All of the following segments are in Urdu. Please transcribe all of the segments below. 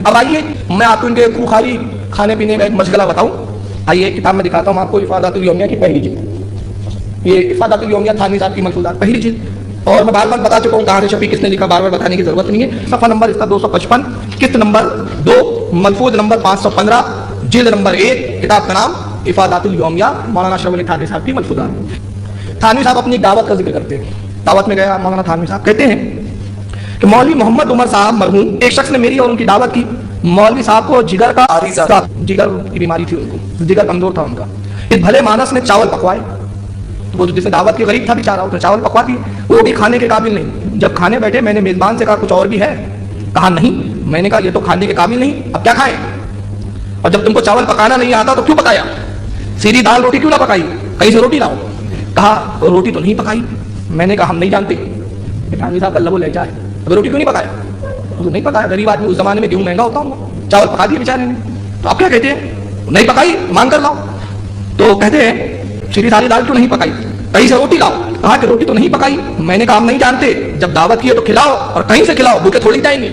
اب آئیے میں آپ کو ان کے خوخاری کھانے پینے کا ایک مشغلہ بتاؤں. آئیے کتاب میں دکھاتا ہوں آپ کو افادات الیومیہ کی پہلی جلد. یہ افادات الیومیہ تھانوی صاحب کی ملفوظات پہلی جلد. اور میں بار بار بتا چکا ہوں کہاں سے چھپی کس نے لکھا, بار بار بتانے کی ضرورت نہیں ہے. صفحہ نمبر اس کا 255, قسط نمبر 2, ملفوظ نمبر 515, جلد نمبر 1, کتاب کا نام افادات الیومیہ, مولانا اشرف علی تھانوی صاحب کی ملفوظات. تھانوی صاحب اپنی دعوت کا ذکر کرتے ہیں. دعوت میں گیا مولانا تھانوی صاحب, کہتے ہیں کہ مولوی محمد عمر صاحب مرحوم, ایک شخص نے میری اور ان کی دعوت کی. مولوی صاحب کو جگر کا جگر کی بیماری تھی, ان کو جگر کمزور تھا ان کا. اس بھلے مانس نے چاول پکوائے, وہ جس نے دعوت کی غریب تھا بیچارہ, اس نے چاول پکوا دی, وہ بھی کھانے کے قابل نہیں. جب کھانے بیٹھے میں نے میزبان سے کہا کچھ اور بھی ہے؟ کہا نہیں. میں نے کہا یہ تو کھانے کے قابل نہیں, اب کیا کھائیں؟ اور جب تم کو چاول پکانا نہیں آتا تو کیوں پکایا؟ سیدھی دال روٹی کیوں نہ پکائی, کہیں سے روٹی لاؤ. کہا روٹی تو نہیں پکائی. میں نے کہا ہم نہیں جانتے. تھانوی صاحب اللہ وہ لے جائے, اب روٹی کیوں نہیں پکایا؟ تو نہیں پکایا, غریب آدمی, اس زمانے میں گیہوں مہنگا ہوتا ہوں, چاول پکا دیے بیچارے نے. تو آپ کیا کہتے ہیں؟ نہیں پکائی, مانگ کر لاؤ. تو کہتے ہیں سیدھی ساری دال کیوں نہیں پکائی, کہیں سے روٹی لاؤ. کہا کہ روٹی تو نہیں پکائی. میں نے کہا ہم نہیں جانتے, جب دعوت کی ہے تو کھلاؤ, اور کہیں سے کھلاؤ, بھوکے تھوڑی جائیں گے.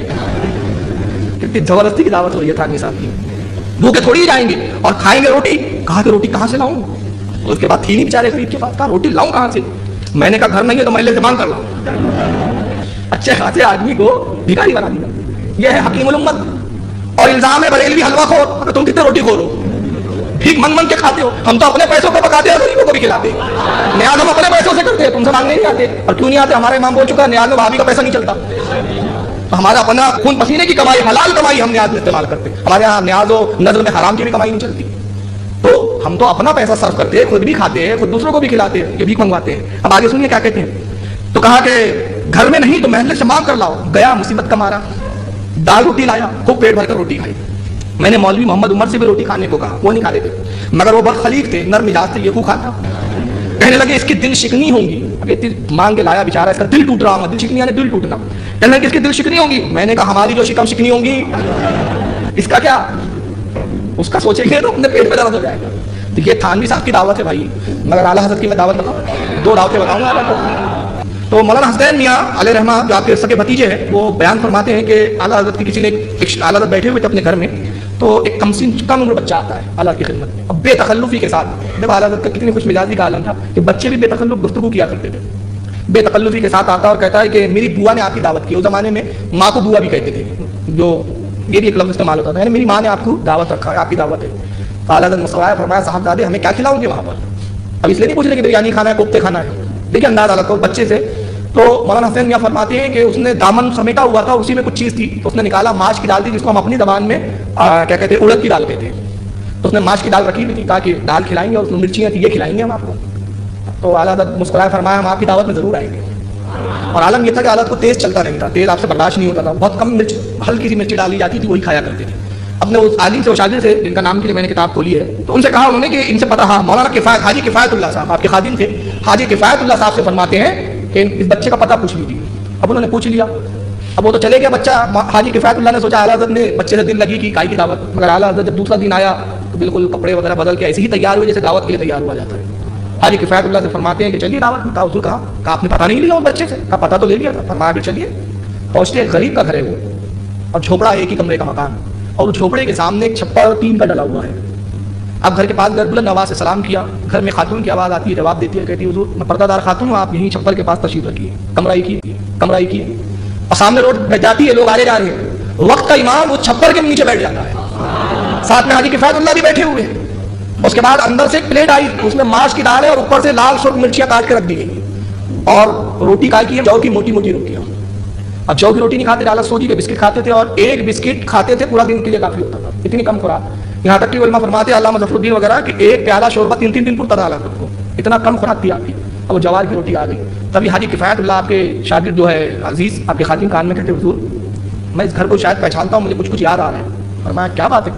کتنی زبردستی کی دعوت ہو رہی ہے تھانوی صاحب کی, بھوکے تھوڑی جائیں گے اور کھائیں گے روٹی. کہا کہ روٹی کہاں سے لاؤں؟ اس کے بعد تھی نہیں بیچارے غریب کے پاس, کہا روٹی لاؤں کہاں سے؟ میں نے کہا گھر نہیں ہے تو محلے سے مانگ کر لاؤں. اچھے خاصے آدمی کو بھکاری بنا دیا. یہ ہے حکیم الامت. اور الزام ہے بریلوی حلوہ خور, تم کتنے روٹی خور ہو, بھیک منگ منگ کے کھاتے ہو. ہم تو اپنے پیسوں پہ پکاتے ہیں, غریبوں کو بھی کھلاتے ہیں. نیاز ہم اپنے پیسوں سے کرتے ہیں, تم سے مانگنے نہیں آتے. اور کیوں نہیں آتے؟ ہمارا امام بول چکا ہے نیاز میں بھابھی کا پیسہ نہیں چلتا. تو ہمارا اپنا خون پسینے کی کمائی, حلال کمائی ہم نیاز میں استعمال کرتے ہیں. ہمارے یہاں نیاز و نظر میں حرام کی بھی کمائی نہیں چلتی. تو ہم تو اپنا پیسہ صرف کرتے ہیں, خود بھی کھاتے ہیں, خود دوسروں کو بھی کھلاتے ہیں, یہ بھیک منگواتے ہیں. اب آگے سنیے کیا کہتے ہیں. تو کہا کہ گھر میں نہیں تو محلے سے مانگ کر لاؤ. گیا, مصیبت کا مارا, دال روٹی لایا, خوب پیٹ بھر کر روٹی کھائی. میں نے مولوی محمد عمر سے بھی روٹی کھانے کو کہا, وہ نہیں کھاتے تھے, مگر وہ بہت خلیق تھے, نرم مزاج تھے, یہ کو کھاتا. کہنے لگے اس کی دل شکنی ہوں گی. اب اتنی مانگ کے لایا بیچارہ, اس کا دل ٹوٹ رہا. دل شکنی یعنی دل ٹوٹنا. کہنے لگے اس کی دل شکنی ہوں گی. میں نے کہا ہماری جو شکم شکنی ہوں گی, اس کا کیا, اس کا سوچیں گے تو اپنے پیٹ میں درد ہو جائے گا. تو یہ تھانوی صاحب کی دعوت ہے بھائی. مگر اعلیٰ حضرت کی میں دعوت بتاؤں, 2 دعوتیں بتاؤں گا آپ کو. تو مولانا حسین میاں علیہ رحمہ جو آپ کے سگے بھتیجے ہیں, وہ بیان فرماتے ہیں کہ اعلیٰ حضرت کی کسی نے, اعلیٰ حضرت بیٹھے ہوئے تھے اپنے گھر میں, تو ایک کم عمر بچہ آتا ہے اعلیٰ کی خدمت میں, اب بے تکلفی کے ساتھ. جب اعلیٰ حضرت کا کتنی خوش مزاجی کا عالم تھا کہ بچے بھی بے تکلف گفتگو کیا کرتے تھے. بے تکلفی کے ساتھ آتا اور کہتا ہے کہ میری بوا نے آپ کی دعوت کی. اس زمانے میں ماں کو بوا بھی کہتے تھے, جو یہ بھی ایک لفظ استعمال ہوتا تھا, یعنی میری ماں نے آپ کو دعوت رکھا ہے, آپ کی دعوت ہے. اعلیٰ حضرت مسکرایا, فرمایا صاحبزادے ہمیں کیا کھلاؤ گے وہاں پر؟ اب اس لیے نہیں پوچھ رہے کہ بریانی کھانا ہے, کوفتے کھانا ہے. دیکھیے انداز اعلیٰ کو بچے سے. تو مولانا حسین میاں فرماتے ہیں کہ اس نے دامن سمیٹا ہوا تھا, اسی میں کچھ چیز تھی, تو اس نے نکالا, ماش کی دال تھی, جس کو ہم اپنی زبان میں کیا کہتے ہیں, اڑد کی دال کہتے ہیں. تو اس نے ماش کی دال رکھی ہوئی تھی, کہا کہ دال کھلائیں گے, اور اس میں مرچیاں تھی, یہ کھلائیں گے ہم آپ کو. تو اعلیٰ حضرت مسکرائے, فرمایا ہم آپ کی دعوت میں ضرور آئیں گے. اور عالم یہ تھا کہ حالت کو تیز چلتا نہیں تھا, تیز آپ سے برداشت نہیں ہوتا تھا, بہت کم مرچ, ہلکی سی مرچی ڈالی جاتی تھی, وہی کھایا کرتے تھے. اپنے اس عالم سے, شاگرد سے, جن کا نام کے لیے میں نے کتاب کھولی ہے, تو ان سے کہا انہوں نے کہ ان سے پتہ, ہاں مولانا کفایت, حاجی کفایت اللہ صاحب آپ کے خادم تھے, حاجی کفایت اللہ صاحب سے فرماتے ہیں کہ اس بچے کا پتہ پوچھ لیجیے. اب انہوں نے پوچھ لیا. اب وہ تو چلے گیا بچہ. حاجی کفایت اللہ نے سوچا اعلیٰ حضرت نے بچے سے دل لگی کہ کائی کی دعوت, مگر اعلیٰ حضرت جب دوسرا دن آیا تو بالکل کپڑے وغیرہ بدل کے ایسے ہی تیار ہوئے جیسے دعوت کے لیے تیار ہوا جاتا ہے. حاجی کفایت اللہ سے فرماتے ہیں کہ چلیے دعوت میں. حضور کہا آپ نے پتہ نہیں لیا اس بچے سے؟ کہا پتہ تو لے لیا تھا. فرمایا کہ چلیے. پہنچتے ایک غریب کا گھر ہے وہ, اور جھوپڑا ایک ہی کمرے کا مکان, اور اس جھوپڑے کے سامنے ایک چھپر 3 کا ڈلا ہوا ہے. اب گھر کے پاس گئے, بلند آواز سے سلام کیا. گھر میں خاتون کی آواز آتی ہے, جواب دیتی ہے, کہتی ہے حضور میں پردہ دار خاتون ہوں, آپ یہیں چھپر کے پاس تشریف رکھیے, کمرہ ہی کی. اور سامنے روڈ جاتی ہے, لوگ آ رہے ہیں. وقت کا امام وہ چھپر کے نیچے بیٹھ جاتا ہے, ساتھ میں حاجی کفایت اللہ بھی بیٹھے ہوئے ہیں. اس کے بعد اندر سے ایک پلیٹ آئی, اس میں ماش کی دال ہے, اور اوپر سے لال سرخ مرچیاں کاٹ کے رکھ دی گئی, اور روٹی کھائی کی ہے, جو کی موٹی موٹی روٹیاں. اب جو کی روٹی نہیں کھاتے, ڈالا سوجی کے بسکٹ کھاتے تھے, اور ایک بسکٹ کھاتے تھے پورا دن کے لیے کافی ہوتا تھا, اتنی کم خوراک. یہاں تک کہ علماء فرماتے ہیں, علامہ ظفر الدین وغیرہ, کہ ایک پیالہ شوربہ 3 دن پورتا ڈالا خود کو, اتنا کم خوراک تھی آپ کی. اب وہ جوار کی روٹی آ گئی. تبھی حاجی کفایت اللہ آپ کے شاگرد جو ہے عزیز, آپ کے خادم کان میں کہتے حضور میں اس گھر کو شاید پہچانتا ہوں, مجھے کچھ یاد آ رہا ہے. اور میں کیا بات ہے,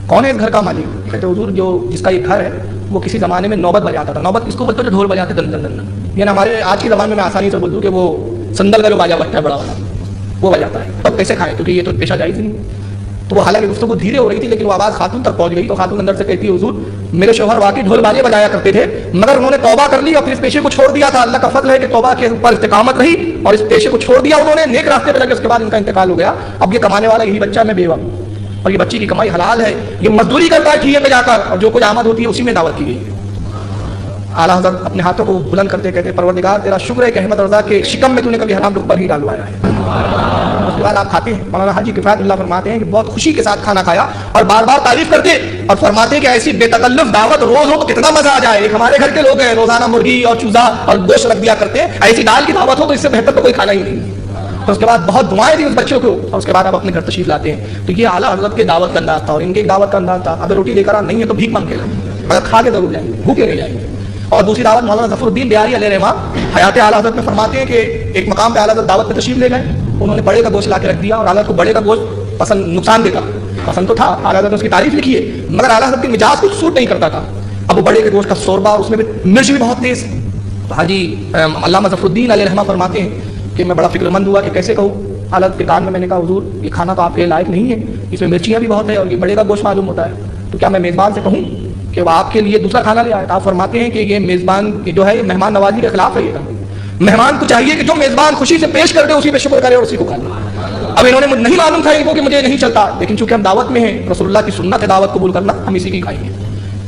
کون ہے اس گھر کا مالک؟ کہتے حضور جو جس کا یہ گھر ہے وہ کسی زمانے میں نوبت بجاتا تھا. نوبت اس کو بولتے تھے, ڈھول بجاتے دن دن دن, یعنی ہمارے آج کے زمانے میں آسانی سے بول دوں کہ وہ سندل کا جو باجا بجتا ہے بڑا والا, وہ بجاتا ہے. تب کیسے کھائے, کیونکہ یہ تو پیشہ جائز نہیں. تو وہ حالانکہ گفتگو دھیرے ہو رہی تھی, لیکن وہ آواز خاتون تک پہنچ گئی. تو خاتون اندر سے کہتی ہے حضور میرے شوہر واقعی ڈھول باجے بجایا کرتے تھے, مگر انہوں نے توبہ کر لی اور پھر اس پیشے کو چھوڑ دیا تھا. اللہ کا فضل ہے کہ توبہ کے اوپر استقامت رہی اور اس پیشے کو چھوڑ دیا انہوں نے, نیک راستے پہ لگے, اس کے بعد ان کا انتقال ہو گیا. اب یہ کمانے والا یہی بچہ, میں بیوہ ہوں. اور یہ بچی کی کمائی حلال ہے، یہ مزدوری کرتا ہے ٹھیک پہ جا کر، اور جو کچھ آمد ہوتی ہے اسی میں دعوت کی گئی ہے۔ اعلیٰ حضرت اپنے ہاتھوں کو بلند کرتے کہتے پروردگار تیرا شکر ہے کہ احمد رضا کے شکم میں تو نے کبھی حرام لقمہ نہیں ڈالوایا ہے۔ اس کے بعد آپ کھاتے ہیں، مولانا حاجی کفایت اللہ فرماتے ہیں کہ بہت خوشی کے ساتھ کھانا کھایا اور بار بار تعریف کرتے اور فرماتے ہیں کہ ایسی بے تکلف دعوت روز ہو تو کتنا مزہ آ جائے۔ ایک ہمارے گھر کے لوگ ہیں روزانہ مرغی اور چوزا اور گوشت رکھ دیا کرتے ہیں، ایسی دال کی دعوت ہو تو اس سے بہتر تو کوئی کھانا ہی نہیں۔ تو اس کے بعد بہت دعائیں دی اس بچوں کو، اور اس کے بعد آپ اپنے گھر تشریف لاتے ہیں۔ تو یہ اعلیٰ حضرت کے دعوت کا انداز تھا، اور ان کے دعوت کا انداز تھا اگر روٹی لے کر نہیں ہے تو بھیک مانگ کے لائیں، مگر کھا کے ضرور جائیں گے، بھوکے نہیں جائیں گے۔ اور دوسری دعوت مولانا ظفر الدین بیاری علیہ رحمہ حیات اعلیٰ حضرت میں فرماتے ہیں کہ ایک مقام پہ اعلیٰ حضرت دعوت پہ تشریف لے گئے، انہوں نے بڑے کا گوشت لا کے رکھ دیا، اور اعلیٰ حضرت کو بڑے کا گوشت پسند نقصان دیتا، پسند تو تھا، اعلیٰ حضرت نے اس کی تعریف لکھی ہے، مگر اعلیٰ حضرت کی مزاج کچھ سوٹ نہیں کرتا تھا۔ اب وہ بڑے کے گوشت کا شوربہ، اس میں بھی مرچ بھی بہت تیز۔ تو حاجی علامہ ظفر الدین علیہ رحمہ فرماتے ہیں کہ میں بڑا فکر مند ہوا کہ کیسے کہوں۔ اعلیٰ حضرت کے کان میں نے کہا حضور یہ کھانا تو آپ کے لائق نہیں ہے، اس میں مرچیاں بھی بہت ہے اور یہ بڑے کا گوشت معلوم ہوتا ہے، تو کیا میں میزبان سے کہوں کہ وہ آپ کے لیے دوسرا کھانا لے آئے؟ آپ فرماتے ہیں کہ یہ میزبان جو ہے یہ مہمان نوازی کے خلاف ہے۔ یہ مہمان کو چاہیے کہ جو میزبان خوشی سے پیش کر دے اسی پہ شکر کرے اور اسی کو کھا لے۔ اب انہوں نے مجھے نہیں معلوم تھا ان کو کہ مجھے نہیں چلتا، لیکن چونکہ ہم دعوت میں ہیں، رسول اللہ کی سنت ہے دعوت قبول کرنا، ہم اسی کی کھائیں گے۔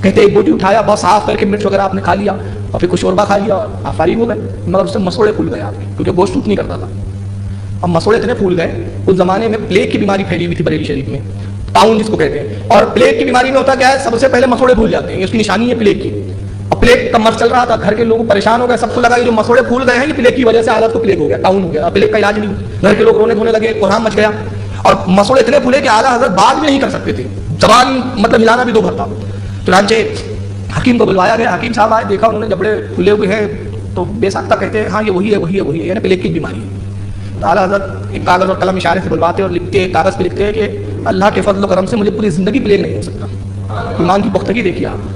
کہتے ایک بوٹی اٹھایا، بہت صاف کر کے مرچ وغیرہ آپ نے کھا لیا اور پھر کچھ شوربہ کھا لیا اور آپ فارغ ہو گئے، مگر اس سے مسوڑے پھول گئے آپ کے، کیونکہ گوشت ٹوٹ نہیں کرتا تھا۔ اب مسوڑے اتنے پھول گئے، اس زمانے میں پلیگ کی بیماری پھیلی ہوئی تھی بریلی شریف میں، طاعون جس کو کہتے ہیں، اور پلیگ کی بیماری میں ہوتا کیا ہے، سب سے پہلے مسوڑے پھول جاتے ہیں، یہ اس کی نشانی ہے پلیگ کی۔ اور پلیگ کا مرض چل رہا تھا، گھر کے لوگ پریشان ہو گئے، سب کو لگا یہ جو مسوڑے پھول گئے ہیں یہ پلیگ کی وجہ سے حالت کو پلیگ ہو گیا، طاعون ہو گیا، پلیگ کا علاج نہیں، گھر کے لوگ رونے دھونے لگے، کوہرام مچ گیا، اور مسوڑے اتنے پھولے کہ اعلیٰ حضرت بات بھی نہیں کر سکتے تھے، زبان مطلب ہلانا بھی دو بھر تھا۔ چنانچہ حکیم کو بلوایا گیا، حکیم صاحب آئے، دیکھا انہوں نے جبڑے پھولے ہوئے ہیں تو بے ساختہ کہتے ہیں ہاں یہ وہی ہے وہی ہے وہی ہے، یعنی پلیگ کی بیماری ہے۔ تو اعلیٰ حضرت ایک کاغذ اور قلم اشارے سے بلواتے اور لکھتے، کاغذ پہ لکھتے ہیں کہ اللہ کے فضل و کرم سے مجھے پوری زندگی پلیگ نہیں ہو سکتا، ایمان کی پختگی دیکھیے آپ۔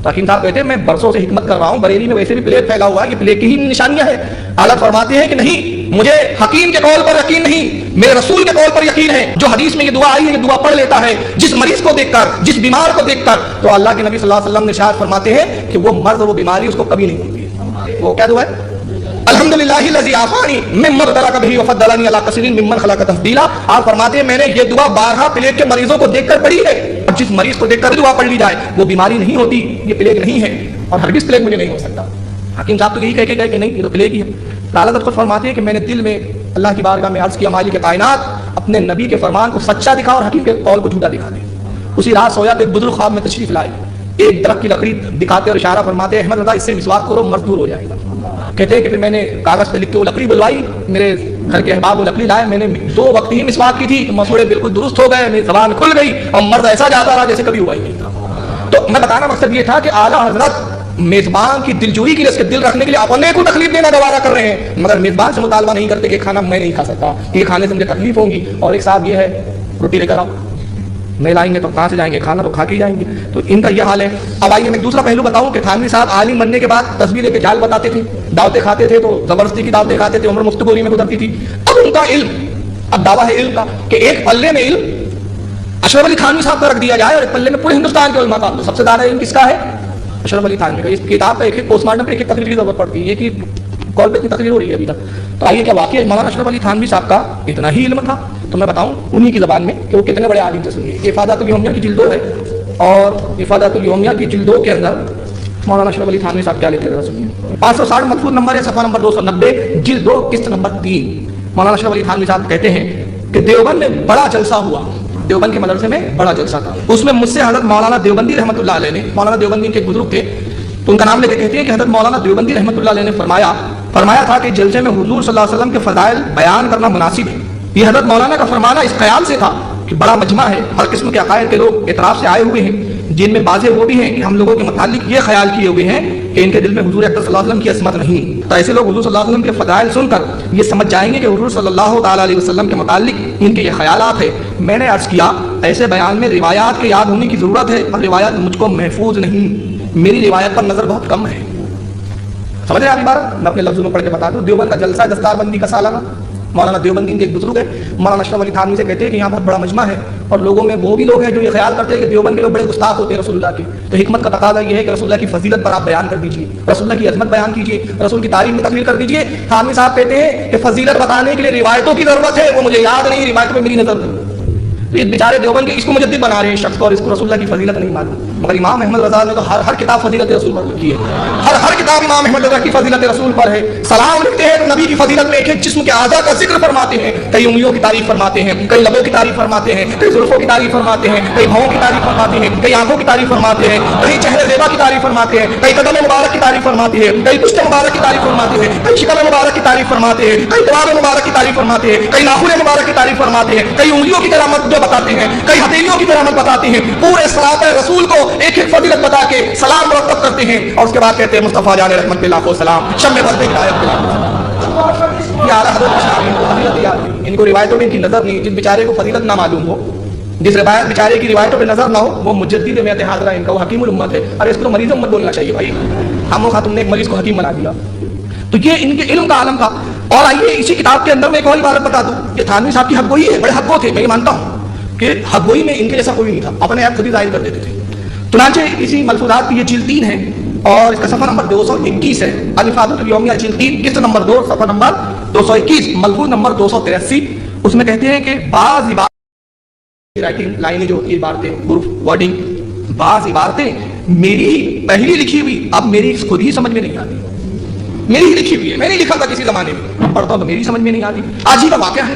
تو حکیم صاحب کہتے ہیں میں برسوں سے حکمت کر رہا ہوں، بریلی میں ویسے بھی پلیگ پھیلا ہوا ہے کہ پلیگ کی ہی نشانیاں ہیں۔ اعلیٰ فرماتے ہیں کہ نہیں، مجھے حکیم کے قول پر یقین نہیں، میرے رسول کے قول پر یقین ہے، جو حدیث میں یہ دعا آئی ہے یہ دعا پڑھ لیتا ہے جس مریض کو دیکھ کر، جس بیمار کو دیکھ کر، تو اللہ کے نبی صلی اللہ علیہ وسلم نے ارشاد فرماتے ہیں کہ وہ مرض وہ بیماری اس کو کبھی نہیں ہوتی۔ وہ کیا دعا ہے؟ الحمدللہ الذی عافانی مما ابتلاک بہ وفضلنی علی کثیر ممن خلق تفضیلا۔ آپ فرماتے ہیں میں نے یہ دعا 12 پلیگ کے مریضوں کو دیکھ کر پڑھی ہے، اور جس مریض کو دیکھ کر دعا پڑھ لی جائے وہ بیماری نہیں ہوتی، یہ پلیگ نہیں ہے اور ہرگز پلیگ مجھے نہیں ہو سکتا۔ حکیم صاحب تو یہی کہہ کے گئے کہ نہیں یہ تو پلیگ ہی ہے۔ اعلیٰ حضرت خود فرماتے ہیں کہ میں نے دل میں اللہ کی بارگاہ میں عرض کیا مالک کائنات اپنے نبی کے فرمان کو سچا دکھا اور حکیم کے قول کو جھوٹا دکھا دے۔ اسی رات سویا تو ایک بزرگ خواب میں تشریف لائے، ایک درخت کی لکڑی دکھاتے اور اشارہ فرماتے احمد رضا اس سے مسواک کرو مرض دور ہو جائے گا۔ کہتے ہیں کہ پھر میں نے کاغذ پہ لکھ کے وہ لکڑی بلوائی، میرے گھر کے احباب وہ لکڑی لائے، میں نے 2 وقت ہی مسواک کی تھی، مسوڑے بالکل درست ہو گئے، میری زبان کھل گئی اور مرض ایسا جاتا رہا جیسے کبھی ہوا ہی نہیں تھا۔ تو میں بتانا مقصد یہ تھا کہ اعلیٰ حضرت میزبان کی دلجوئی کے لیے، اس کے دل رکھنے کے لیے اپنے کو تکلیف دینا گوارا کر رہے ہیں، مگر میزبان سے مطالبہ نہیں کرتے کہ کھانا میں نہیں کھا سکتا، یہ کھانے سے مجھے تکلیف ہوگی، اور ایک صاحب یہ ہے روٹی لے کر آؤ، نہیں لائیں گے تو کہاں سے جائیں گے، کھانا تو کھا کے ہی جائیں گے۔ تو ان کا یہ حال ہے۔ اب آئیے میں دوسرا پہلو بتاؤں کہ تھانوی صاحب عالم بننے کے بعد تصویر لے کے جھال بتاتے تھے، دعوتیں کھاتے تھے تو زبردستی کی دعوتیں کھاتے تھے، عمر مفتگوری میں گزرتی تھی۔ اب ان کا علم، اب دعویٰ ہے علم کا کہ ایک پلے میں علم اشرف علی تھانوی صاحب کا رکھ دیا جائے اور ایک پلے میں پورے ہندوستان کے علماء کا، تو سب سے زیادہ علم کس کا ہے؟ اشرف علی تھانوی کا۔ اس کتاب کا ایک پوسٹ مارٹم پہ ایک تقریر کی ضرورت پڑتی ہے، یہ کہ کال پہ اتنی تقریر ہو رہی ہے ابھی تک۔ تو آئیے کیا واقعی مولانا اشرف علی تھانوی صاحب کا اتنا ہی علم تھا؟ تو میں بتاؤں انہی کی زبان میں کہ وہ کتنے بڑے عالم تھے۔ سنیے، افادۃ الیومیہ کی جلد 2 ہے، اور افادۃ الیومیہ کی جلد 2 کے اندر مولانا اشرف علی تھانوی صاحب کیا لکھتے ہیں سنیے۔ 560 مخفوض نمبر ہے، صفحہ نمبر 290، جلد 2 قسط نمبر 3۔ مولانا اشرف علی تھانوی صاحب کہتے ہیں کہ دیوبند میں بڑا جلسہ ہوا، دیوبند کے مدرسے میں بڑا جلسہ تھا، اس میں مجھ سے حضرت مولانا دیوبندی رحمۃ اللہ علیہ نے، مولانا دیوبندی کے بزرگ تھے تو ان کا نام لے کے کہتے ہیں کہ حضرت مولانا دیوبندی رحمۃ اللہ علیہ نے فرمایا تھا کہ جلسے میں حضور صلی اللہ علیہ وسلم کے فضائل بیان کرنا مناسب ہے۔ یہ حضرت مولانا کا فرمانا اس خیال سے تھا کہ بڑا مجمع ہے، ہر قسم کے عقائد کے لوگ اعتراف سے آئے ہوئے ہیں، جن میں بعض وہ بھی ہیں کہ ہم لوگوں کے متعلق یہ خیال کیے ہوئے ہیں کہ ان کے دل میں حضور اکرم صلی اللہ علیہ وسلم کی عصمت نہیں، تو ایسے لوگ حضور صلی اللہ علیہ وسلم کے فضائل سن کر یہ سمجھ جائیں گے کہ حضور صلی اللہ تعالیٰ علیہ وسلم کے متعلق ان کے یہ خیالات ہیں۔ میں نے عرض کیا ایسے بیان میں روایات کے یاد ہونے کی ضرورت ہے، اور روایات مجھ کو محفوظ نہیں، میری روایت پر نظر بہت کم ہے۔ سمجھ رہے ہیں آپ بات؟ میں اپنے لفظوں میں پڑھ کے بتا دوں، دیوبند کا جلسہ دستار بندی کا سالانہ، مولانا دیوبندی کے ایک بزرگ ہے مولانا اشرف علی تھانوی سے کہتے ہیں کہ یہاں بہت بڑا مجمع ہے، اور لوگوں میں وہ بھی لوگ ہیں جو یہ خیال کرتے ہیں کہ دیوبند کے لوگ بڑے گستاخ ہوتے ہیں رسول اللہ کے، تو حکمت کا تقاضا یہ ہے کہ رسول اللہ کی فضیلت پر آپ بیان کر دیجیے، رسول اللہ کی عظمت بیان کیجیے، رسول کی تعریف میں تقریر کر دیجیے۔ تھانوی صاحب کہتے ہیں کہ فضیلت بتانے کے لیے روایتوں کی ضرورت ہے، وہ مجھے یاد نہیں، روایتوں میں میری نظر نہیں، تو یہ بیچارے دیوبند کے اس کو مجدد بنا رہے ہیں شخص کو، اور اس کو رسول اللہ کی فضیلت نہیں معلوم. مگر امام احمد رضا نے تو ہر کتاب فضیلت رسول پر لکھی ہے. ہر کتاب امام احمد رضا کی فضیلت رسول پر ہے. سلام لکھتے ہیں تو نبی کی فضیلت میں ایک ایک جسم کے اعضاء کا ذکر فرماتے ہیں. کئی انگلیوں کی تعریف فرماتے ہیں، کئی لبوں کی تعریف فرماتے ہیں، کئی زلفوں کی تعریف فرماتے ہیں، کئی بھووں کی تعریف فرماتے ہیں، کئی آنکھوں کی تعریف فرماتے ہیں، کئی چہرے زیبا کی تعریف فرماتے ہیں، کئی قدم مبارک کی تعریف فرماتے ہیں، کئی پشت مبارک کی تعریف فرماتے ہیں، کئی شکل مبارک کی تعریف فرماتے ہیں، کئی قوام مبارک کی تعریف فرماتے ہیں، کئی ناخن مبارک کی تعریف فرماتے ہیں، کئی انگلیوں کی کرامت جو بتاتے ہیں، کئی ہتھیلیوں کی کرامت بتاتے ہیں. پورے صلوات رسول کو ایک ایک فضیلت بتا کے سلام مرتب کرتے ہیں، اور اس کے بعد کہتے ہیں مصطفیٰ جان رحمت پہ لاکھوں سلام، شمع برد ہدایت پہ لاکھوں سلام. یہ اعلیٰ حضرت شان ان کو فضیلت یاد نہیں، ان کو روایتوں میں ان کی نظر نہیں. جس بیچارے کو فضیلت نہ معلوم ہو، جس روایت بیچارے کی روایتوں پہ نظر نہ ہو، وہ مجدد میت حاضرہ ان کا، وہ حکیم الامت ہے. ارے اس کو تو مریض امت بولنا چاہیے بھائی. ہم خاتم نے ایک مریض کو حکیم بنا دیا. تو یہ ان کے علم کا عالم تھا. اور آئیے اسی کتاب کے اندر میں ایک اور عبارت بتا دوں. یہ تھانوی صاحب کی حق گوئی ہے، بڑے حق گو تھے، میں یہ مانتا ہوں کہ حق گوئی میں ان کے جیسا کوئی نہیں تھا، اپنے آپ خود ہی ظاہر کر دیتے تھے. چنانچہ اسی ملفوظات کی یہ جلد 3 ہے اور اس کا صفحہ نمبر 221 ہے. الافادۃ الیومیہ جلد 3 قسط نمبر 2 صفحہ نمبر 221 ملفوظ نمبر 283. اس میں کہتے ہیں کہ بعض رائٹنگ لائنیں جو عبارتیں حروف ورڈنگ، بعض عبارتیں میری ہی پہلی لکھی ہوئی اب میری خود ہی سمجھ میں نہیں آتی. میری ہی لکھی ہوئی ہے، میں نے لکھا تھا کسی زمانے میں، پڑھتا ہوں تو میری سمجھ میں نہیں آتی. آج ہی کا واقعہ ہے.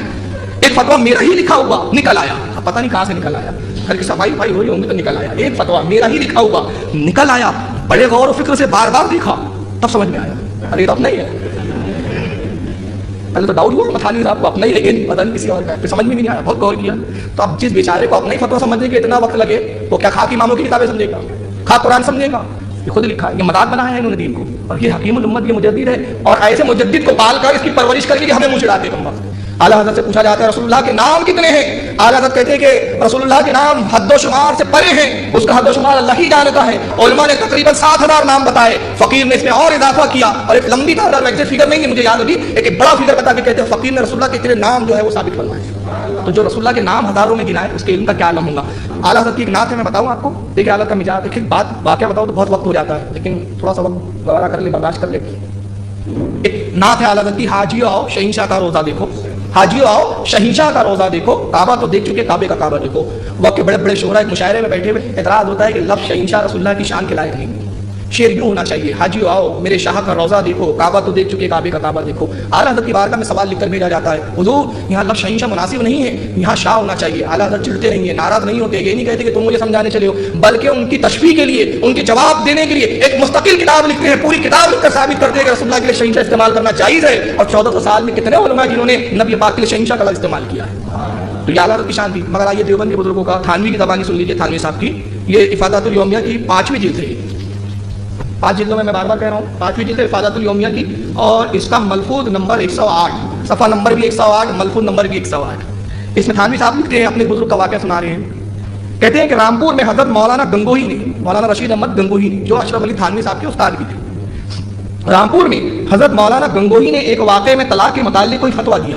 ایک فتویٰ میرا ہی لکھا ہوا نکل آیا، پتہ نہیں کہاں سے نکل آیا، گھر کی صفائی ہو رہی ہوں گی تو نکل آیا. ایک فتویٰ میرا ہی لکھا ہوا نکل آیا. بڑے غور و فکر سے بار بار دیکھا تب سمجھ میں آیا ارے یہ اپنا ہی ہے. پہلے تو ڈاؤٹ ہوا تھانوی صاحب کو اپنا ہی ہے، پتہ نہیں کسی اور کا ہے. پھر سمجھ میں بھی نہیں آیا، بہت غور کیا. تو اب جس بیچارے کو اپنا ہی فتویٰ سمجھنے کے اتنا وقت لگے، وہ کیا خاک اماموں کی کتابیں سمجھے گا، خاک قرآن سمجھے گا؟ یہ خود لکھا ہے، یہ مداد بنایا ہے انہوں نے دین کو. اور یہ حکیم الامت، یہ مجدد ہے. اور ایسے مجدد کو پال کر اس کی پرورش کر کے ہمیں منہ چڑھاتے کم وقت. اعلیٰ حضرت سے پوچھا جاتا ہے رسول اللہ کے نام کتنے ہیں؟ اعلیٰ حضرت کہتے ہیں کہ رسول اللہ کے نام حد و شمار سے پرے ہیں، اس کا حد و شمار اللہ ہی جانتا ہے. علماء نے تقریباً 7000 نام بتائے، فقیر نے اس میں اور اضافہ کیا. اور ایک لمبی تعداد میں فگر نہیں ہے مجھے یاد ابھی، ایک بڑا فگر بتا کے کہتے ہیں فقیر نے رسول اللہ کے اتنے نام جو ہے وہ ثابت فرمائے. تو جو رسول اللہ کے نام ہزاروں میں گنائے اس کے علم کا کیا عالم ہوگا. اعلیٰ حضرت کی ایک نعت ہے، میں بتاؤں آپ کو. دیکھیں اعلیٰ کا مزاج، ایک بات واقعہ بتاؤ تو بہت وقت ہو جاتا ہے، لیکن تھوڑا سا وقت گوارا کر لے، برداشت کر لے. ایک نعت ہے اعلیٰ حضرت کی، حاجی آؤ شہنشاہ کا روزہ دیکھو، حاجی آؤ شہنشاہ کا روزہ دیکھو، کعبہ تو دیکھ چکے کعبے کا کعبہ دیکھو. وقت کے بڑے بڑے شعراء ایک مشاعرے میں بیٹھے ہوئے اعتراض ہوتا ہے کہ لفظ شہنشاہ رسول اللہ کی شان کے لائق نہیں. شعر یوں ہونا چاہیے، حاجی آؤ میرے شاہ کا روزہ دیکھو، کعبہ تو دیکھ چکے کعبے کا کعبہ دیکھو. اعلیٰ حضرت کی بارگاہ میں سوال لکھ کر بھیجا جاتا ہے، حضور یہاں لفظ شہنشاہ مناسب نہیں ہے، یہاں شاہ ہونا چاہیے. اعلیٰ حضرت چڑھتے نہیں ہیں، ناراض نہیں ہوتے، یہ نہیں کہتے کہ تم مجھے سمجھانے چلے ہو، بلکہ ان کی تشفیع کے لیے، ان کے جواب دینے کے لیے ایک مستقل کتاب لکھتے ہیں. پوری کتاب لکھ کر ثابت کرتے ہیں کہ رسول اللہ کے لیے شہنشاہ استعمال کرنا جائز ہے. اور 1400 سال میں کتنے علماء جنہوں نے نبی پاک کے لیے شہنشاہ کا لفظ استعمال کیا ہے. تو یہ اعلیٰ حضرت کی شان تھی. مگر آئیے دیوبند کے بزرگوں کا تھانوی کی زبانی سن لیجیے. تھانوی صاحب کی یہ افادۃ الیومیہ کی 5ویں جلد ہے. 5 جلدوں میں بار بار کہہ رہا ہوں، 5ویں جلد ہے افادۃ الیومیہ کی. اور اس کا ملفوظ نمبر 108، صفحہ نمبر بھی 108، ملفوظ نمبر بھی 108. اس میں تھانوی صاحب لکھتے ہیں، اپنے بزرگ کا واقعہ سنا رہے ہیں. کہتے ہیں کہ رامپور میں حضرت مولانا گنگوہی نے، مولانا رشید احمد گنگوہی نے، جو اشرف علی تھانوی صاحب کے استاد بھی تھے، رامپور میں حضرت مولانا گنگوہی نے ایک واقعے میں طلاق کے متعلق کوئی فتویٰ دیا.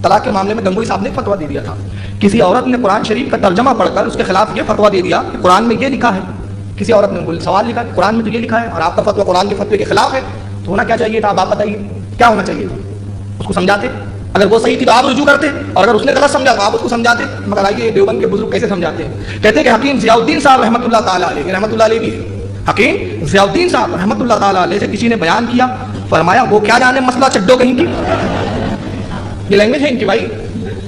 طلاق کے معاملے میں گنگوہی صاحب نے فتویٰ دے دیا تھا. کسی عورت نے قرآن شریف کا ترجمہ پڑھ کر اس کے خلاف یہ فتویٰ دے دیا کہ قرآن میں یہ لکھا ہے. کسی عورت نے سوال لکھا کہ قرآن میں تو یہ لکھا ہے اور آپ کا فتویٰ قرآن کے فتوے کے خلاف ہے، تو ہونا کیا چاہیے تھا؟ آپ بتائیے کیا ہونا چاہیے تھا؟ اس کو سمجھاتے، اگر وہ صحیح تھی تو آپ رجوع کرتے، اور اگر اس نے غلط سمجھا تو آپ اس کو سمجھاتے. مگر آئیے دیوبند کے بزرگ کیسے سمجھاتے ہیں. کہتے ہیں کہ حکیم ضیاء الدین صاحب رحمۃ اللہ تعالیٰ علیہ، رحمۃ اللہ علیہ بھی ہے، حکیم ضیاء الدین صاحب رحمۃ اللہ تعالیٰ علیہ سے کسی نے بیان کیا، فرمایا وہ کیا جانے مسئلہ چڈو کہیں کی. یہ لینگویج ہے ان کی بھائی،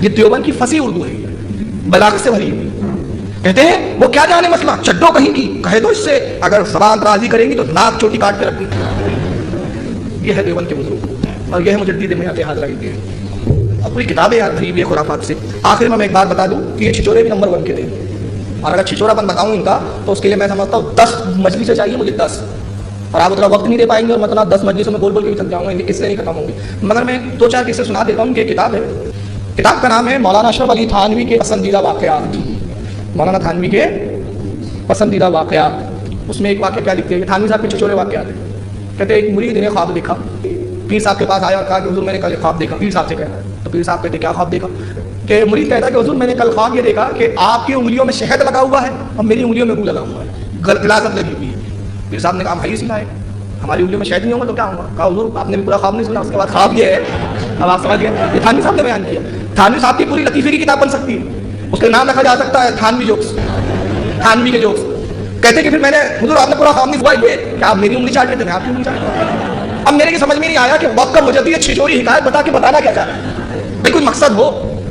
یہ دیوبند کی فصیح اردو ہے، بلاغت سے بھری ہوئی. کہتے ہیں وہ کیا جانے مسئلہ چڈو کہیں کی، کہہ دو اس سے اگر زبان راضی کریں گی تو ناک چوٹی کاٹ کے رکھ دی. یہ ہے دیوبند کے بزرگ اور یہ ہے مجدد میت حاضرہ کے. اب پوری کتابیں یار بھری ہوئی ہے خرافات سے. آخر میں ایک بات بتا دوں کہ یہ چھچورے بھی نمبر 1 کے تھے، اور اگر چھچورا پن بتاؤں ان کا تو اس کے لیے میں سمجھتا ہوں 10 مجلسیں چاہیے مجھے، 10. اور آپ اتنا وقت نہیں دے پائیں گے اور میں اتنا 10 مجلسوں میں بول بول کے بھی تھک جاؤں گا، اس سے نہیں ختم ہوں گے. مگر میں 2-4 قصے سنا دیتا ہوں کہ کتاب ہے. کتاب کا نام ہے مولانا اشرف علی تھانوی کے پسندیدہ واقعات. مولانا تھانوی کے پسندیدہ واقعات. اس میں ایک واقعہ کیا لکھتے ہیں، تھانوی صاحب کے چھچورے واقعات ہیں. کہتے ہیں ایک مرید نے خواب دیکھا، پیر صاحب کے پاس آیا اور کہا کہ حضور میں نے کل خواب دیکھا. پیر صاحب سے کہا تو پیر صاحب کہتے کیا خواب دیکھا؟ کہ مرید کہتا کہ حضور میں نے کل خواب یہ دیکھا کہ آپ کی انگلیوں میں شہد لگا ہوا ہے اور میری انگلیوں میں گو لگا ہوا ہے، غلاظت لگی ہوئی ہے. پیر صاحب نے کہا بھائی سنا ہے، ہماری انگلیوں میں شہد نہیں ہوگا تو کیا ہوگا؟ کہا حضور آپ نے بھی پورا خواب نہیں سنا. اس کے بعد خواب یہ ہے، اب آپ سمجھ گئے، یہ تھانوی صاحب نے بیان کیا. تھانوی صاحب کی پوری لطیفے کی کتاب بن سکتی ہے. اس کا نام رکھا جا سکتا ہے تھانوی جوکس، تھانوی کے جوکس. کہتے کہ پھر میں نے حضور آپ نے پورا خواب نہیں ہوا یہ کہ آپ میری انگلی چاٹ لیتے ہیں، آپ کی انگلی چاٹ. اب میرے کی سمجھ میں نہیں آیا کہ وقت کا مجدد یہ چھچوری حکایت بتا کے بتانا کیا چاہ رہا ہے. بھائی کوئی مقصد ہو.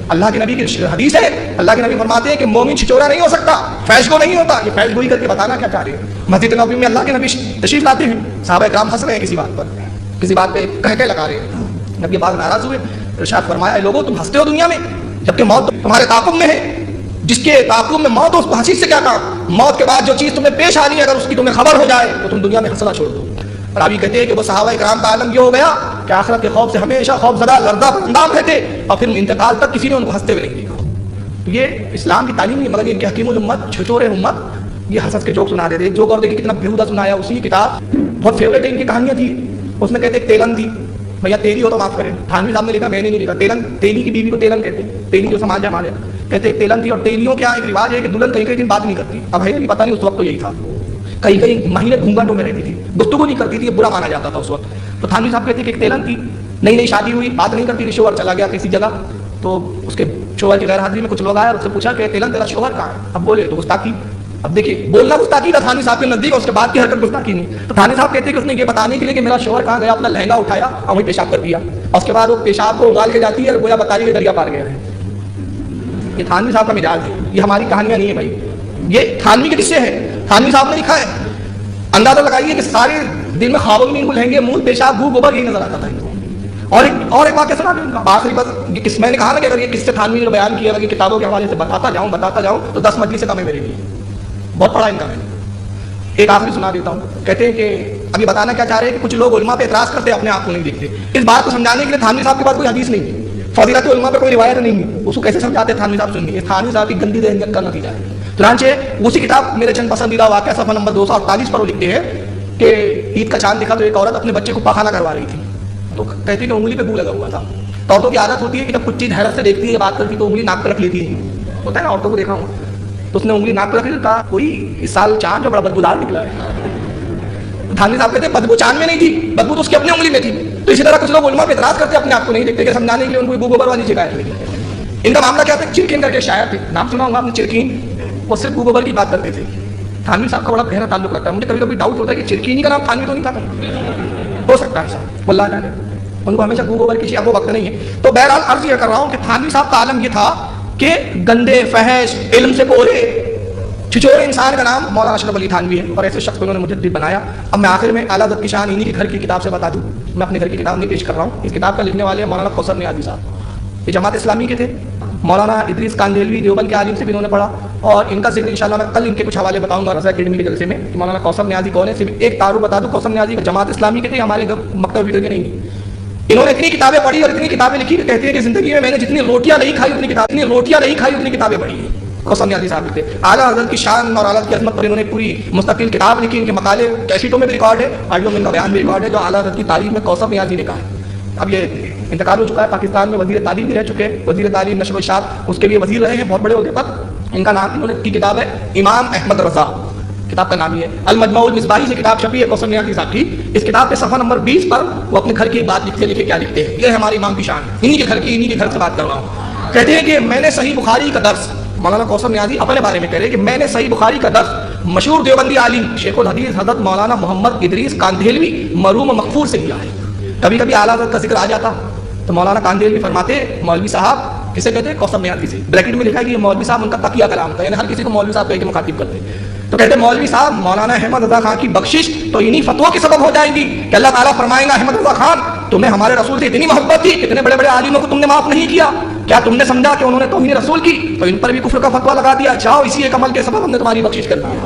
اللہ کے نبی کی حدیث ہے، اللہ کے نبی فرماتے ہیں کہ مومن چھچورا نہیں ہو سکتا، فیض گو نہیں ہوتا. یہ فیض گوئی کر کے بتانا کیا چاہ رہے ہیں. مسجد نبوی میں اللہ کے نبی تشریف لاتے ہیں، صحابہ کرام ہنس رہے ہیں کسی بات پر، کسی بات پہ کہہ لگا رہے ہیں. نبی پاک ناراض ہوئے، ارشاد فرمایا اے لوگوں تم ہنستے ہو دنیا میں جبکہ موت تمہارے تعاقب میں ہے. جس کے تعاقب میں موت ہو اس کو ہنسی سے کیا کام. موت کے بعد جو چیز تمہیں پیش آنی ہے اگر اس کی تمہیں خبر ہو جائے تو تم دنیا میں ہنسنا چھوڑ دو. اور ابھی کہتے ہیں کہ وہ صحابہ کرام کا عالم یہ ہو گیا کہ آخرت کے خوف سے ہمیشہ خوف زدہ لرزہ پر اندام رہتے اور پھر انتقال تک کسی نے ان کو ہنستے ہوئے نہیں دیکھا. تو یہ اسلام کی تعلیم نہیں مگر یہ حکیم الامت چھچورے امت یہ حسد کے جوک سنا دیتے. جو اور دیکھیں کتنا بیہودہ سنایا. اسی کتاب بہت فیوریٹ ہے ان کی کہانیاں تھی. اس میں کہتے ہیں تیلن تھی، بھیا تیلی ہو تو معاف کریں، تھانوی صاحب نے لکھا میں نے نہیں لکھا. تیلن، تیلی کی بیوی کو تیلن کہتے ہیں، تیلی جو سماج ہے ہمارے. کہتے ہیں تیلن تھی. اور تیلیوں کیا ایک رواج ہے کہ دلہن کئی کئی دن بات نہیں کرتی. اب ہے نہیں پتہ نہیں، اس وقت تو یہی تھا. کئی کئی مہینے گھونگھٹوں میں رہتی تھی، گفتگو نہیں کرتی تھی، یہ برا مانا جاتا تھا اس وقت. تو تھانوی صاحب کہتے ہیں کہ ایک تیلن تھی، نئی نئی شادی ہوئی، بات نہیں کرتی تھی. شوہر چلا گیا کسی جگہ تو اس کے شوہر کی غیر حاضری میں کچھ لوگ آئے اور اس سے پوچھا کہ تیلن تیرا شوہر کہاں ہے. اب بولے تو گستاخی. اب دیکھیے بولنا گستاخی تھا تھانوی صاحب کے نزدیک، اس کے بعد کی حرکت گستاخی نہیں. تو تھانوی صاحب کہتے ہیں کہ اس نے یہ بتانے کے لیے کہ میرا شوہر کہاں گیا اپنا لہنگا اٹھایا اور وہیں پیشاب کر دیا. اور اس کے بعد وہ پیشاب کو اگال کے جاتی ہے اور گویا بتا رہی ہے دریا پار گیا ہے. یہ تھانوی صاحب کا مزاج ہے. یہ ہماری کہانیاں نہیں ہے بھائی، یہ تھانوی کے قصے ہیں. تھانوی صاحب نے لکھا ہے. اندازہ لگائیے کہ سارے دن میں خوابوں میں ان کو لہنگے منہ پیشاب گو گوبر یہی نظر آتا تھا. اور ایک واقعہ سنا دیں ان کا آخری بس. یہ کس میں نے کہا نا کہ اگر یہ قصے تھانوی نے بیان کیا کہ کتابوں کے حوالے سے بتاتا جاؤں تو 10 مجلس سے کم ہے میرے لیے. بہت پڑھا ان کا میں نے. ایک آخری سنا دیتا ہوں. کہتے ہیں کہ ابھی بتانا کیا چاہ رہے ہیں کہ کچھ لوگ علماء پہ اعتراض کرتے اپنے آپ کو نہیں دیکھتے. اس بات کو سمجھانے کے لیے تھانوی صاحب کے پاس کوئی حدیث نہیں ہے، فضیلت علماء پہ کوئی روایت نہیں ہے. اس کو کیسے سمجھاتے ہیں تھانوی صاحب؟ سنیے. تھانوی صاحب کی گندی ذہنیت کا نتیجہ ہے. چنانچہ اسی کتاب میرے چند پسندیدہ واقعہ صفحہ نمبر 248 پر وہ لکھتے ہیں کہ عید کا چاند دکھا تو ایک عورت اپنے بچے کو پاخانہ کروا رہی تھی. تو کہتی ہے کہ انگلی پہ بو لگا ہوا تھا. تو عورتوں کی عادت ہوتی ہے کہ جب کچھ چیز حیرت سے دیکھتی ہے بات کرتی تو انگلی ناک پہ رکھ لیتی ہے. ہوتا ہے نا عورتوں کو دیکھا ہوں. تو اس نے انگلی ناک پہ رکھ لی. کہا کوئی اس سال چاند جو بڑا بدبودار نکلا ہے. تھانوی صاحب کہتے ہیں بدبو چاند میں نہیں تھی، بدبو تو اس کی اپنی انگلی میں تھی. تو اسی طرح کچھ لوگ علماء پہ اعتراض کرتے اپنے آپ کو نہیں دیکھتے کہ سمجھانے کے لیے ان کو بو گوبر والی شکایت ہوئی. ان کا معاملہ کیا تھا؟ چرکین کر کے شاعر تھے، نام سنا ہوگا آپ نے چرکین. وہ صرف بو گوبر کی بات کرتے تھے. تھانوی صاحب کا بڑا گہرا تعلق رکھتا ہے. مجھے کبھی کبھی ڈاؤٹ ہوتا ہے کہ چرکینی کا نام تھانوی تو نہیں تھا. ہو سکتا ہے صاحب واللہ جانے. ان کو ہمیشہ بو گوبر کی اب وہ وقت نہیں ہے. تو بہرحال عرض یہ کر رہا ہوں کہ تھانوی صاحب کا عالم یہ تھا کہ گندے فحش علم سے کورے چھچورے انسان کا نام مولانا اشرف علی تھانوی ہے. اور ایسے شخص کو انہوں نے مجدد بنایا. اب میں آخر میں اعلیٰ حضرت کی شان انہی کے گھر کی کتاب سے بتا دوں. میں اپنے گھر کی کتاب نہیں پیش کر رہا ہوں. اس کتاب کا لکھنے والے ہیں مولانا کوثر نیازی صاحب. یہ جماعت اسلامی کے تھے. مولانا ادریس کاندھیلوی دیوبند کے عالم سے بھی انہوں نے پڑھا. اور ان کا ذکر انشاءاللہ میں کل ان کے کچھ حوالے بتاؤں گا رضا اکیڈمی کے جلسے میں کہ مولانا کوثر نیازی کون ہے. صرف ایک تعارف بتا دوں. کوثر نیازی جماعت اسلامی کے تھے، ہمارے مکتب ویڈیو کے نہیں. انہوں نے اتنی کتابیں پڑھی اور اتنی کتابیں لکھی کہ کہتے ہیں کہ زندگی میں نے جتنی روٹیاں نہیں کھائی اتنی کتابیں پڑھی ہیں. کوثر نیازی صاحب تھے. اعلیٰ حضرت کی شان اور اعلیٰ کی عظمت پر انہوں نے پوری مستقل کتاب لکھی. ان کے مقالے کیسٹوں میں بھی ریکارڈ ہے، آڈیو میں ان کا بیان بھی ریکارڈ ہے جو اعلیٰ حضرت کی تعریف میں کوثر نیازی نے کہا. اب یہ انتقال ہو چکا ہے. پاکستان میں وزیر تعلیم بھی رہ چکے ہیں. وزیر تعلیم نشر و اشاعت اس کے لیے وزیر رہے ہیں بہت بڑے عہدے پر. ان کا نام انہوں نے کی کتاب ہے امام احمد رضا. کتاب کا نام یہ ہے. المجموع المصباحی سے کتاب چھپی ہے کوثر نیازی صاحب کی. اس کتاب پہ صفحہ نمبر 20 پر وہ اپنے گھر کی بات لکھے کیا لکھتے ہیں. یہ ہے ہمارے امام کی شان. انہی کے گھر سے بات کر رہا ہوں. کہتے ہیں کہ میں نے صحیح بخاری کا درس، مولانا کوثر نیازی اپنے بارے میں کہہ رہے ہیں کہ میں نے صحیح بخاری کا درس مشہور دیوبندی عالم شیخ الحدیث حضرت مولانا محمد ادریس کاندھیلوی مرحوم مغفور سے کیا ہے. کبھی کبھی اعلیٰ حضرت کا ذکر آ جاتا تو مولانا کاندھیلوی فرماتے مولوی صاحب کسے کہتے ہیں؟ کوثر نیازی سے. بریکٹ میں لکھا ہے کہ یہ مولوی صاحب ان کا تقیہ کلام تھا، یعنی ہر کسی کو مولوی صاحب کہہ کے مخاطب کرتے. تو کہتے ہیں مولوی صاحب مولانا احمد رضا خان کی بخشش تو انہی فتووں کی سبب ہو جائے گی کہ اللہ تعالیٰ فرمائے گا احمد رضا خان تمہیں ہمارے رسول سے اتنی محبت تھی، اتنے بڑے بڑے عالموں کو تم نے معاف نہیں کیا. کیا تم نے سمجھا کہ انہوں نے توہین رسول کی تو ان پر بھی کفر کا فتویٰ لگا دیا؟ جاؤ اسی ایک عمل کے سبب ہم نے تمہاری بخشش کر دی.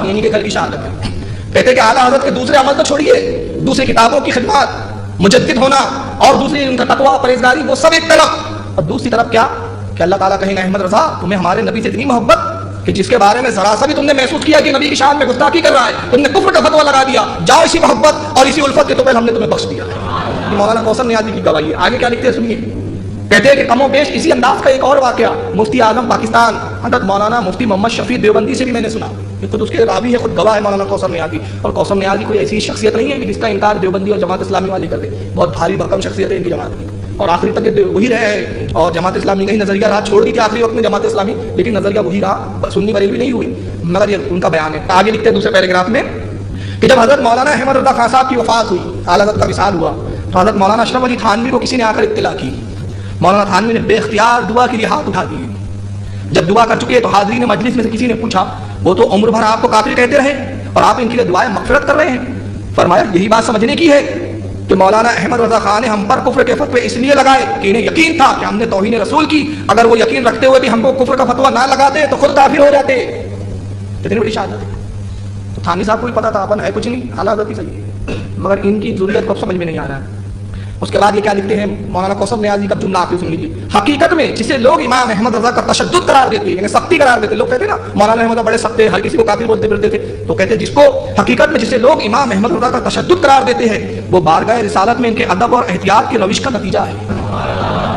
انہی کے گھر کی شہادت ہے. کہتے ہیں کہ اعلیٰ حضرت کے دوسرے عمل تو چھوڑیے، دوسری کتابوں کی خدمات، مجدد ہونا اور دوسری ان کا تقویٰ پرہیزگاری وہ سب ایک طرف. اور دوسری طرف کیا کہ اللہ تعالیٰ کہیں گے احمد رضا تمہیں ہمارے نبی سے اتنی محبت کہ جس کے بارے میں ذرا سا بھی تم نے محسوس کیا کہ نبی کی شان میں گستاخی کر رہا ہے تم نے کفر کا فتویٰ لگا دیا. جاؤ اسی محبت اور اسی الفت کے تو پہلے ہم نے تمہیں بخش دیا. یہ مولانا کوثر نیازی کی گواہی ہے. آگے کیا لکھتے ہیں سنیے. کہتے ہیں کہ کم و بیش اسی انداز کا ایک اور واقعہ مفتی اعظم پاکستان حضرت مولانا مفتی محمد شفیع دیوبندی سے بھی میں نے سنا. یہ خود اس کے راوی ہے، خود گواہ ہے مولانا کوثر نیازی. اور کوثر نیازی کوئی ایسی شخصیت نہیں ہے کہ جس کا انکار دیوبندی اور جماعت اسلامی والی کر دے. بہت بھاری بھرکم شخصیت ہے ان کی جماعت کی. اور آخری تک وہی رہے اور جماعت اسلامی کا ہی نظریہ رہا. چھوڑ دی تھی آخری وقت میں جماعت اسلامی, لیکن نظریہ وہی رہا, سنی بریلوی نہیں ہوئی, مگر یہ ان کا بیان ہے. آگے لکھتے ہیں دوسرے پیراگراف میں کہ جب حضرت مولانا احمد رضا خان صاحب کی وفات ہوئی, اعلیٰ حضرت کا وصال ہوا, تو حضرت مولانا اشرف علی تھانوی کو کسی نے آ کر اطلاع کی. مولانا تھانوی نے بے اختیار دعا کے لیے ہاتھ اٹھا دیے. جب دعا کر چکے تو حاضرین مجلس میں سے کسی نے پوچھا, وہ تو عمر بھر آپ کو کافر کہتے رہے اور آپ ان کے لیے دعائیں مغفرت کر رہے ہیں. فرمایا یہی بات سمجھنے کی ہے کہ مولانا احمد رضا خان نے ہم پر کفر کے فتوے اس لیے لگائے کہ انہیں یقین تھا کہ ہم نے توہین رسول کی. اگر وہ یقین رکھتے ہوئے بھی ہم کو کفر کا فتویٰ نہ لگاتے تو خود کافر ہو جاتے. کتنی بڑی شہادت ہے. تو تھانی صاحب کو بھی پتا تھا اپن ہے کچھ نہیں, حالات بھی صحیح ہے, مگر ان کی ضروریت کو سمجھ میں نہیں آ رہا ہے. اس کے بعد یہ کیا لکھتے ہیں مولانا کوثر نیازی کا جملہ آپ سن لیجیے. حقیقت میں جسے لوگ امام احمد رضا کا تشدد قرار دیتے, یعنی سختی قرار دیتے, لوگ کہتے ہیں نا مولانا احمد رضا بڑے سخت, ہر کسی کو کافر بولتے پھرتے تھے, تو کہتے ہیں جس کو حقیقت میں جسے لوگ امام احمد رضا کا تشدد قرار دیتے ہیں وہ بارگاہ رسالت میں ان کے ادب اور احتیاط کی روش کا نتیجہ ہے.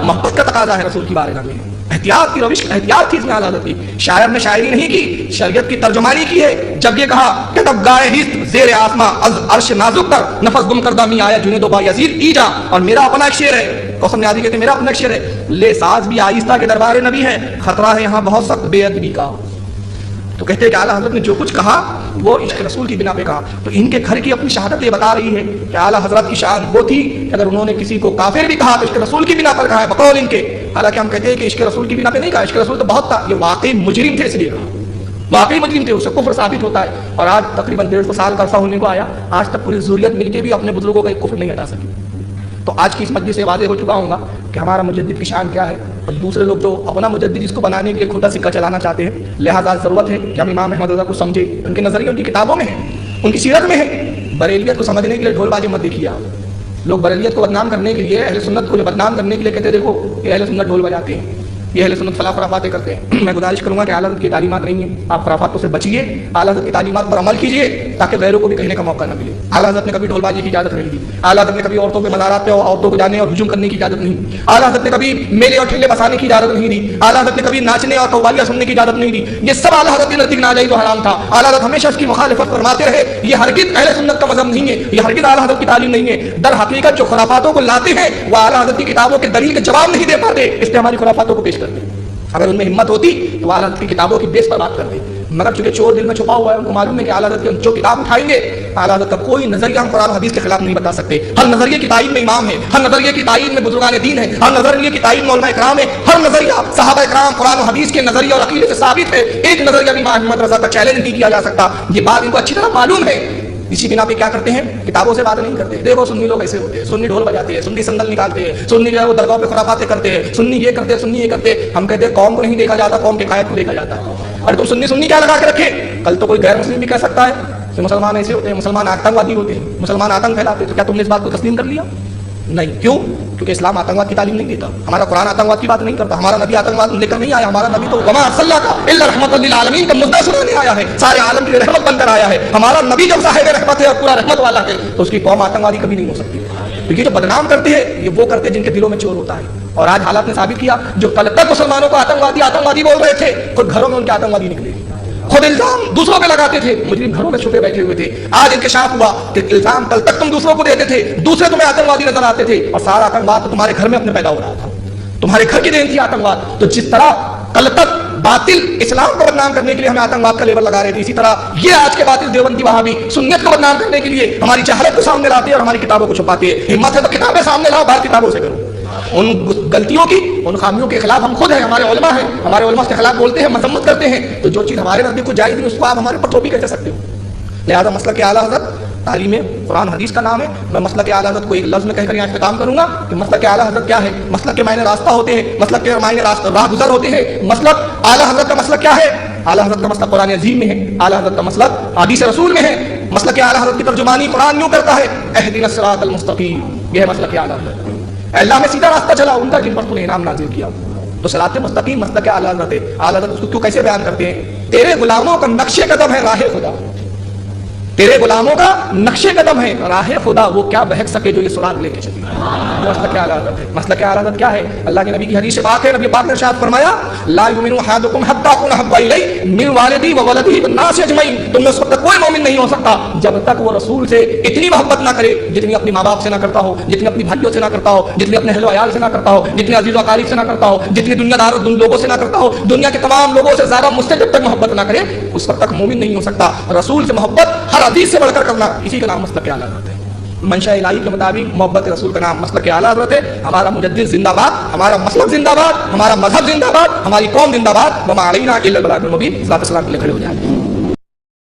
محبت کا تقاضا ہے رسول کی بارگاہ میں, احتیاط کی روش, احتیاط کی اس میں عادت کی. شاعر نے شاعری نہیں کی, شریعت کی ترجمانی کی ہے. جب یہ کہا کہ تب گائے ہست زیر آسماں از عرش نازک کر نفس گم کردہ می آیا جنید و با یزید ایجا. اور میرا اپنا ایک شعر ہے, قسم نیازی کہتے ہیں میرا اپنا ایک شعر ہے, لے ساز بھی آہستہ کے دربار نبی ہے, خطرہ ہے یہاں بہت سخت بے ادبی کا. تو کہتے ہیں کہ اعلیٰ حضرت نے جو کچھ کہا وہ عشق رسول کی بنا پہ کہا. تو ان کے گھر کی اپنی شہادت یہ بتا رہی ہے کہ اعلیٰ حضرت کی شہادت وہ تھی کہ اگر انہوں نے کسی کو کافر بھی کہا تو عشق رسول کی بنا پر کہا ہے بقول ان کے. حالانکہ ہم کہتے ہیں کہ عشق رسول کی بنا پہ نہیں کہا, عشق رسول تو بہت تھا, یہ واقعی مجرم تھے اس لیے کہا, واقعی مجرم تھے, اس سے کفر ثابت ہوتا ہے. اور آج تقریباً 150 سال کا عرصہ ہونے کو آیا, آج تک پوری ضروریت مل کے بھی اپنے بزرگوں کا ایک کفر نہیں ہٹا سکی. تو آج کی اس مجلس سے واضح ہو چکا ہوں گا کہ ہمارا مجدد کی شان کیا ہے, اور دوسرے لوگ جو اپنا مجدد اس کو بنانے کے لیے کھوٹا سکہ چلانا چاہتے ہیں. لہٰذا ضرورت ہے کہ ہم امام احمد رضا کو سمجھیں, ان کے نظریے ان کی کتابوں میں ہیں, ان کی سیرت میں ہے. بریلیت کو سمجھنے کے لیے ڈھول بازی مت دیکھیے. لوگ بریلیت کو بدنام کرنے کے لیے, اہل سنت کو بدنام کرنے کے لیے کہتے دیکھو یہ اہل سنت ڈھول بجاتے ہیں, یہ اہل سنت فلاں خرافاتیں کرتے ہیں. میں گزارش کروں گا کہ اعلیٰ حضرت کی تعلیمات نہیں ہیں, آپ خرافاتوں سے بچیے, اعلیٰ حضرت کی تعلیمات پر عمل کیجیے تاکہ غیروں کو بھی کہنے کا موقع نہ ملے. اعلیٰ حضرت نے کبھی ڈھول بازی کی اجازت نہیں دی, اعلیٰ حضرت نے کبھی عورتوں کے مزارات پہ عورتوں کو جانے اور ہجوم کرنے کی اجازت نہیں دی, اعلیٰ حضرت نے کبھی میلے اور ٹھیلے بسانے کی اجازت نہیں دی, اعلیٰ حضرت نے کبھی ناچنے اور قوالیاں سننے کی اجازت نہیں دی. یہ سب اعلیٰ حضرت کے نزدیک ناجائز و حرام تھا. اعلیٰ حضرت ہمیشہ اس کی مخالفت فرماتے رہے. یہ ہرگز اہل سنت کا مذہب نہیں ہے, یہ ہرگز اعلیٰ حضرت کی تعلیم نہیں ہے. در حقیقت جو خرافاتوں کو لاتے ہیں وہ اعلیٰ حضرت کی کتابوں کے دلیل کے جواب نہیں دے پاتے, اس لیے ہماری خرافاتوں کو پیش کرتے ہیں. اگر ان میں ہمت ہوتی تو اعلیٰ حضرت کی کتابوں کی بیس پر بات کرتے, مگر چونکہ چور دل میں چھپا ہوا ہے, ان کو معلوم ہے کہ اعلیٰ حضرت کی جو کتاب اٹھائیں گے اعلیٰ حضرت کا کوئی نظریہ ہم قرآن و حدیث کے خلاف نہیں بتا سکتے. ہر نظریے کی تائید میں امام ہے, ہر نظریے کی تائید میں بزرگان دین ہے, ہر نظریے کی تائید میں علماء کرام ہے, ہر نظریہ صحابہ کرام قرآن و حدیث کے نظریے اور عقیدے سے ثابت ہے. ایک نظریہ بھی امام احمد رضا کا چیلنج نہیں کیا جا سکتا. یہ بات ان کو اچھی طرح معلوم ہے. اسی بنا پہ کیا کرتے ہیں, کتابوں سے بات نہیں کرتے. دیکھو سنی لوگ ایسے ہوتے ہیں, سنی ڈھول بجاتے ہیں, سنی سندل نکالتے ہیں, سنی جو ہے وہ درگاہ پہ خرافاتیں کرتے ہیں, سنی یہ کرتے ہیں, سنی یہ کرتے ہیں. ہم کہتے ہیں قوم کو نہیں دیکھا جاتا, قوم کے قائد کو دیکھا جاتا ہے. اور تم سنی سنی کیا لگا کے رکھے, کل تو کوئی غیر مسلم بھی کہہ سکتا ہے کہ مسلمان ایسے ہوتے ہیں, مسلمان آتنکوادی ہوتے ہیں, مسلمان آتنک پھیلاتے ہیں. تو کیا تم نے اس بات کو تسلیم کر لیا؟ نہیں. کیوں؟ کیونکہ اسلام آتنکواد کی تعلیم نہیں دیتا, ہمارا قرآن آتنکواد کی بات نہیں کرتا, ہمارا نبی آتنکواد لے کر نہیں آیا. ہمارا نبی تو وما ارسلناک الا رحمۃ للعالمین کا مدعا سنانے آیا ہے, سارے عالم کی رحمت بن کر آیا ہے. ہمارا نبی جب صاحب رحمت ہے اور پورا رحمت والا ہے تو اس کی قوم آتنکوادی کبھی نہیں ہو سکتی. کیونکہ جو بدنام کرتے ہیں یہ وہ کرتے ہیں جن کے دلوں میں چور ہوتا ہے. اور آج حالات نے ثابت کیا, جو کل تک مسلمانوں کو آتنکوادی بول رہے تھے, خود گھروں میں ان کے آتنکوادی نکلے, خود الزام دوسروں پہ لگاتے تھے, مجرم گھروں میں چھپے بیٹھے ہوئے تھے. آج انکشاف ہوا کہ الزام کل تک تم دوسروں کو دیتے تھے, دوسرے تمہیں آتنکوادی نظر آتے تھے, اور سارا آتنکواد تمہارے گھر میں اپنے پیدا ہو رہا تھا, تمہارے گھر کی دین تھی آتنکواد. تو جس طرح کل تک باطل اسلام کو بدنام کرنے کے لیے ہمیں آتنکواد کا لیبل لگا رہے تھے, اسی طرح یہ آج کے باطل دیوبندی وہابی سنت کو بدنام کرنے کے لیے ہماری جہالت کو سامنے لاتے ہیں اور ہماری کتابوں کو چھپاتے ہیں. ہمت ہے تو کتابیں سامنے لاؤ, باہر کتابوں سے کرو. ان غلطیوں کی, ان خامیوں کے خلاف ہم خود ہیں, ہمارے علماء ہیں, ہمارے علماء کے خلاف بولتے ہیں, مذمت کرتے ہیں. تو جو چیز ہمارے نزدیک کو جائز نہیں اس کو آپ ہمارے پر ٹوپی کہہ سکتے ہو. لہٰذا مسلک اعلیٰ حضرت تعلیم قرآن حدیث کا نام ہے. میں مسلک اعلیٰ حضرت کو ایک لفظ میں کہہ کر یہاں اختتام کروں گا کہ مسلک اعلیٰ حضرت کیا ہے. مسلک کے معنی راستہ ہوتے ہیں, مسلک کے معنی راہ گزر ہوتے ہیں. مسلک اعلیٰ حضرت کا مسلک کیا ہے؟ اعلیٰ حضرت کا مسلک قرآن عظیم میں ہے, اعلیٰ حضرت کا مسلک حدیث رسول میں ہے. مسلک اعلیٰ حضرت کی ترجمانی قرآن یوں کرتا ہے, اہدنا الصراط المستقیم. یہ ہے مسلک اعلیٰ حضرت. اللہ میں سیدھا راستہ چلا ان کا جن پر تو نے انعام نازل کیا. تو صراط مستقیم مسلک اعلیٰ حضرت ہے. اعلیٰ حضرت اس کو کیوں کیسے بیان کرتے ہیں, تیرے غلاموں کا نقش قدم ہے راہ خدا. تیرے غلاموں کا نقش قدم ہے راہ خدا، وہ کیا بہک سکے جو یہ سراغ لے کے چلی۔ مسلک اعلی حضرت ہے۔ مسلک اعلی حضرت کیا ہے؟ اللہ کے نبی کی حدیث پاک ہے، نبی پاک نے ارشاد فرمایا لا یؤمن احدکم حتی اکون احب الیہ من والدی و ولدہ والناس اجمعین، تم میں اس وقت تک کوئی مومن نہیں ہو سکتا جب تک وہ رسول سے اتنی محبت نہ کرے جتنی اپنی ماں باپ سے نہ کرتا ہو، جتنی اپنی بھائیوں سے نہ کرتا ہو، جتنی اپنے اہل و عیال سے نہ کرتا ہو، جتنی عزیز و اقارب سے نہ کرتا ہو، جتنی دنیا دار لوگوں سے نہ کرتا ہو، دنیا کے تمام لوگوں سے زیادہ مجھ سے جب تک محبت نہ کرے اس وقت تک مومن نہیں ہو سکتا۔ رسول سے محبت ہر حدیث سے بڑھ کر کرنا، اسی کا نام مسلک اعلی حضرت ہے۔ منشا الہی کے مطابق محبت رسول کا نام مسلک اعلی حضرت ہے۔ ہمارا مجدد زندہ باد، ہمارا مسلک زندہ باد، ہمارا مذہب زندہ باد، ہماری قوم زندہ باد۔ وما علینا الا البلاغ المبین۔ ذات السلام کے لیے کھڑے ہو جائیں۔